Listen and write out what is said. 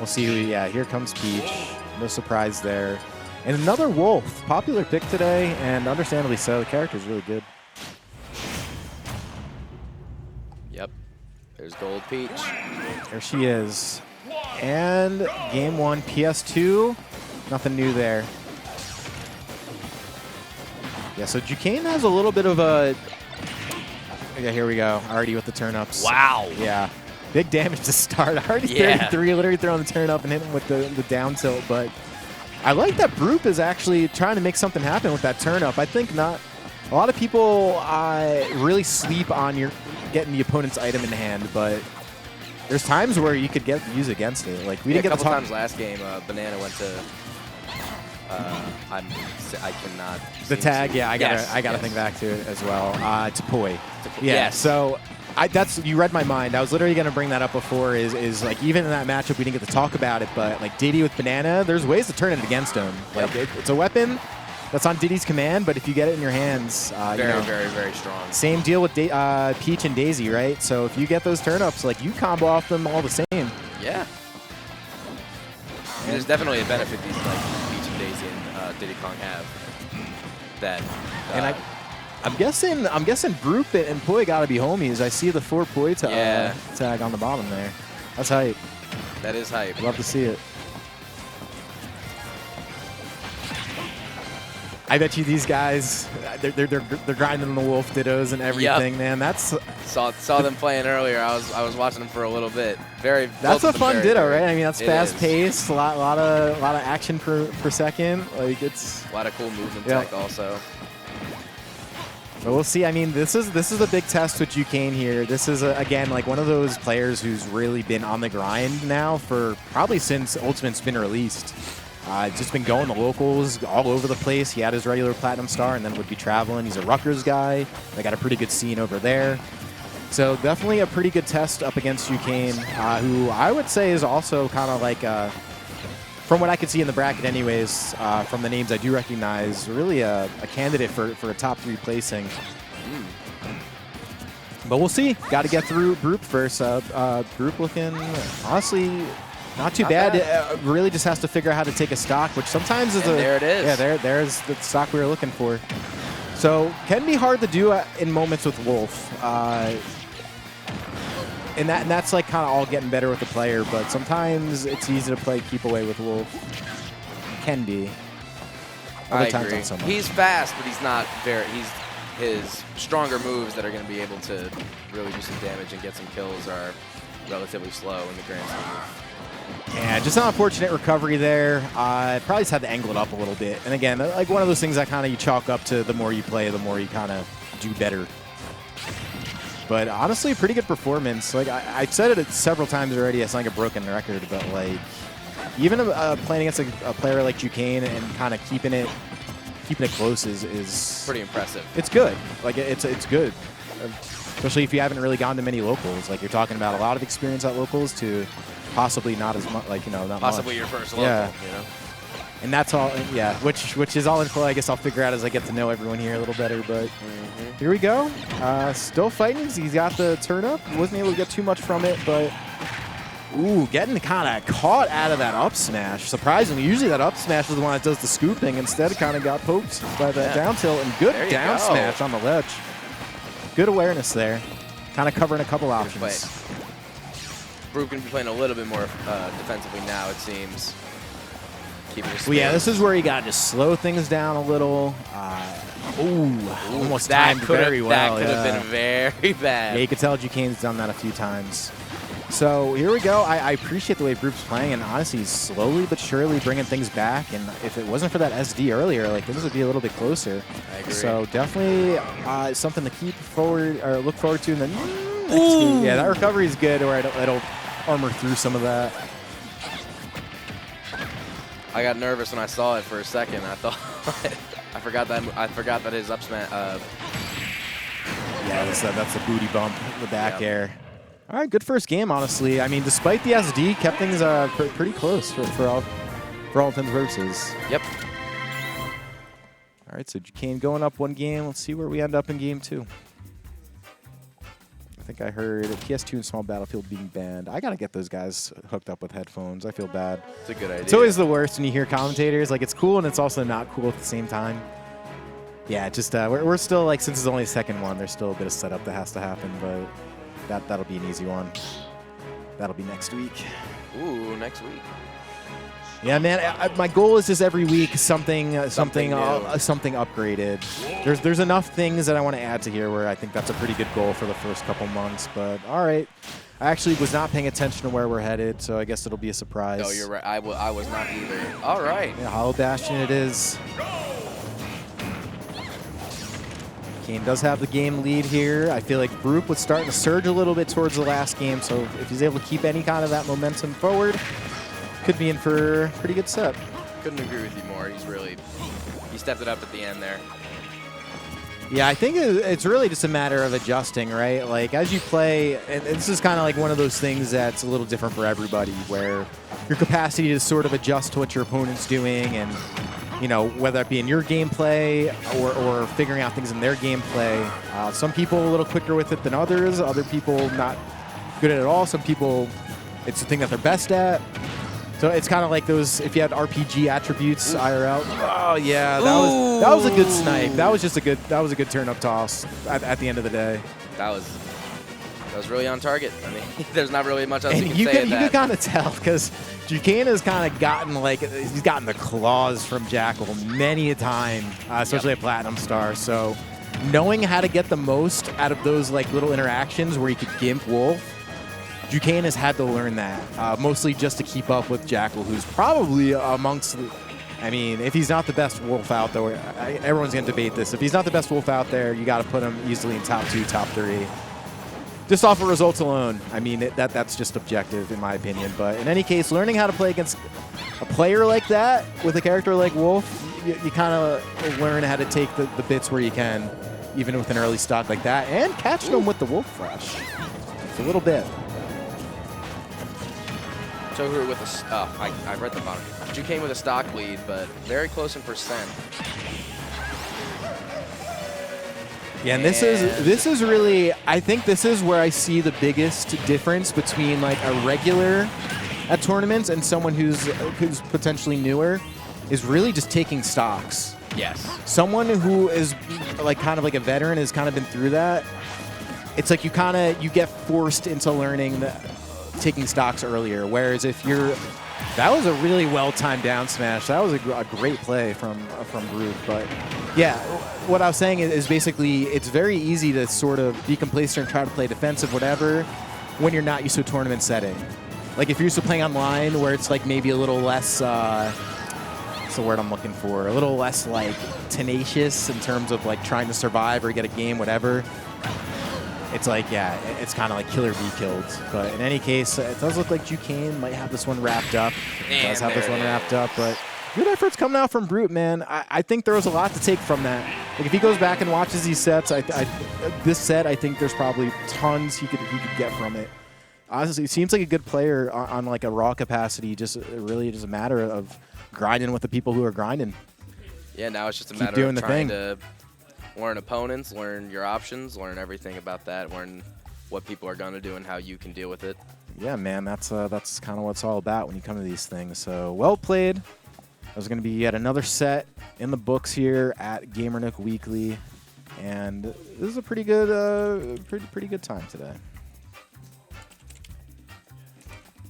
We'll see who, yeah, here comes Peach. No surprise there. And another Wolf. Popular pick today, and understandably so. The character's really good. Yep. There's Gold Peach. There she is. And game 1, PS2. Nothing new there. Yeah, so Jukain has a little bit of a... Yeah, here we go. Already with the turn-ups. Wow. Yeah. Big damage to start. Already 33, literally throwing the turn-up and hitting him with the down tilt. But I like that Broop is actually trying to make something happen with that turn-up. I think not... A lot of people really sleep on getting the opponent's item in hand, but there's times where you could use against it. Like we didn't get a couple times last game. Banana went to. I cannot. The tag, yeah, I gotta think back to it as well. To Poi. Yeah. Yes. So you read my mind. I was literally gonna bring that up before. Is like even in that matchup we didn't get to talk about it, but like Diddy with Banana, there's ways to turn it against him. Like it's a weapon that's on Diddy's command, but if you get it in your hands, very strong. Same deal with Peach and Daisy, right? So if you get those turn-ups, like you combo off them all the same. Yeah. There's definitely a benefit these like Peach and Daisy and Diddy Kong have. That. And I'm guessing Broop and Poi gotta be homies. I see the 4 Poi tag on the bottom there. That's hype. That is hype. Love to see it. I bet you these guys, they're grinding the Wolf Dittos and everything, man. That's saw them playing earlier. I was watching them for a little bit. That's a fun Ditto, right? I mean, that's fast paced, a lot of action per second. Like it's a lot of cool movement tech also. But we'll see. I mean, this is a big test with Jukain here. This is again like one of those players who's really been on the grind now for probably since Ultimate's been released. Just been going to locals all over the place. He had his regular Platinum Star and then would be traveling. He's a Rutgers guy. They got a pretty good scene over there. So definitely a pretty good test up against Jukain, who I would say is also kind of like, from what I could see in the bracket anyways, from the names I do recognize, really a candidate for a top 3 placing. But we'll see. Got to get through Broop first. Broop looking, honestly... Not too bad. Really just has to figure out how to take a stock, which sometimes is there it is. Yeah, there's the stock we were looking for. So can be hard to do in moments with Wolf. And that's like kind of all getting better with the player, but sometimes it's easy to play keep away with Wolf. It can be. Other times not so much. He's fast, but he's not very. His stronger moves that are going to be able to really do some damage and get some kills are relatively slow in the grand scheme. Yeah, just an unfortunate recovery there. Probably just had to angle it up a little bit. And again, like one of those things that kind of you chalk up to the more you play, the more you kind of do better. But honestly, a pretty good performance. Like I said it several times already. It's like a broken record, but like even playing against a player like Jukain and kind of keeping it close is pretty impressive. It's good. Like it's good, especially if you haven't really gone to many locals. Like you're talking about a lot of experience at locals to possibly not as much. Like not possibly much. Your first local. Yeah. You know. And that's all. Yeah, which is all in play. I guess I'll figure out as I get to know everyone here a little better. But here we go. Still fighting. He's got the turn up. Wasn't able to get too much from it, but. Ooh, getting kind of caught out of that up smash. Surprisingly, usually that up smash is the one that does the scooping. Instead, it kind of got poked by that down tilt, and good down smash on the ledge. Good awareness there. Kind of covering a couple options. Broop can be playing a little bit more defensively now, it seems. Keeping his well, yeah, this is where you got to just slow things down a little. Almost timed very well. That could have been very bad. Yeah, you could tell Jukain's done that a few times. So here we go. I appreciate the way Broop's playing, and honestly, he's slowly but surely bringing things back. And if it wasn't for that SD earlier, like things would be a little bit closer. I agree. So definitely something to keep forward or look forward to in the next game. Yeah, that recovery is good, or it'll armor through some of that. I got nervous when I saw it for a second. I thought I forgot that his up smash. Yeah, that's the booty bump, the back air. All right, good first game, honestly. I mean, despite the SD, kept things pretty close for all intents and purposes. Yep. All right, so Jukain going up one game. Let's see where we end up in game 2. I think I heard PS2 and Small Battlefield being banned. I got to get those guys hooked up with headphones. I feel bad. It's a good idea. It's always the worst when you hear commentators. Like, it's cool and it's also not cool at the same time. Yeah, just we're still, like, since it's only the second one, there's still a bit of setup that has to happen, but that'll be an easy one. That'll be next week. Ooh, next week. Yeah, man. My goal is just every week something upgraded. There's enough things that I want to add to here where I think that's a pretty good goal for the first couple months. But all right, I actually was not paying attention to where we're headed, so I guess it'll be a surprise. No, you're right. I was not either. All right. Yeah, Hollow Bastion it is. Kane does have the game lead here. I feel like Broop was starting to surge a little bit towards the last game, so if he's able to keep any kind of that momentum forward, could be in for a pretty good set. Couldn't agree with you more. He stepped it up at the end there. Yeah, I think it's really just a matter of adjusting, right? Like, as you play, and this is kind of like one of those things that's a little different for everybody, where your capacity to sort of adjust to what your opponent's doing and, you know, whether it be in your gameplay or figuring out things in their gameplay. Some people a little quicker with it than others. Other people not good at it all. Some people, it's the thing that they're best at. So it's kind of like those, if you had RPG attributes, IRL. Oh yeah, that was a good snipe. That was a good turn up toss at the end of the day. That was really on target. I mean, there's not really much else and you can say. You can kind of tell because Jukain has kind of gotten he's gotten the claws from Jackal many a time, especially at Platinum Star. So knowing how to get the most out of those like little interactions where you could gimp Wolf, Jukain has had to learn that, mostly just to keep up with Jackal, who's probably amongst, I mean, if he's not the best Wolf out there, everyone's going to debate this. If he's not the best Wolf out there, you got to put him easily in top 2, top 3. Just off of results alone. I mean, that's just objective in my opinion. But in any case, learning how to play against a player like that with a character like Wolf, you kind of learn how to take the bits where you can, even with an early stock like that, and catch them with the Wolf Flash. It's a little bit. Tohru with I read the bottom. Jukain with a stock lead, but very close in percent. Yeah, and this is really, I think this is where I see the biggest difference between like a regular at tournaments and someone who's potentially newer, is really just taking stocks. Yes. Someone who is like kind of like a veteran has kind of been through that. It's like you get forced into learning taking stocks earlier, whereas if that was a really well-timed down smash. That was a great play from Broop. But yeah, what I was saying is basically it's very easy to sort of be complacent and try to play defensive, whatever, when you're not used to a tournament setting. Like if you're used to playing online where it's like maybe a little less, what's the word I'm looking for? A little less like tenacious in terms of like trying to survive or get a game, whatever. It's like, yeah, it's kind of like kill or be killed. But in any case, it does look like Jukain might have this one wrapped up. Does have this one wrapped up, but good efforts coming out from Broop, man. I think there was a lot to take from that. Like if he goes back and watches these sets, this set, I think there's probably tons he could get from it. Honestly, he seems like a good player on like a raw capacity. Just really just a matter of grinding with the people who are grinding. Yeah, now it's just a matter of trying to learn opponents, learn your options, learn everything about that, learn what people are going to do and how you can deal with it. Yeah, man, that's kind of what it's all about when you come to these things. So well played. There's going to be yet another set in the books here at GamerNook Weekly, and this is a pretty good time today.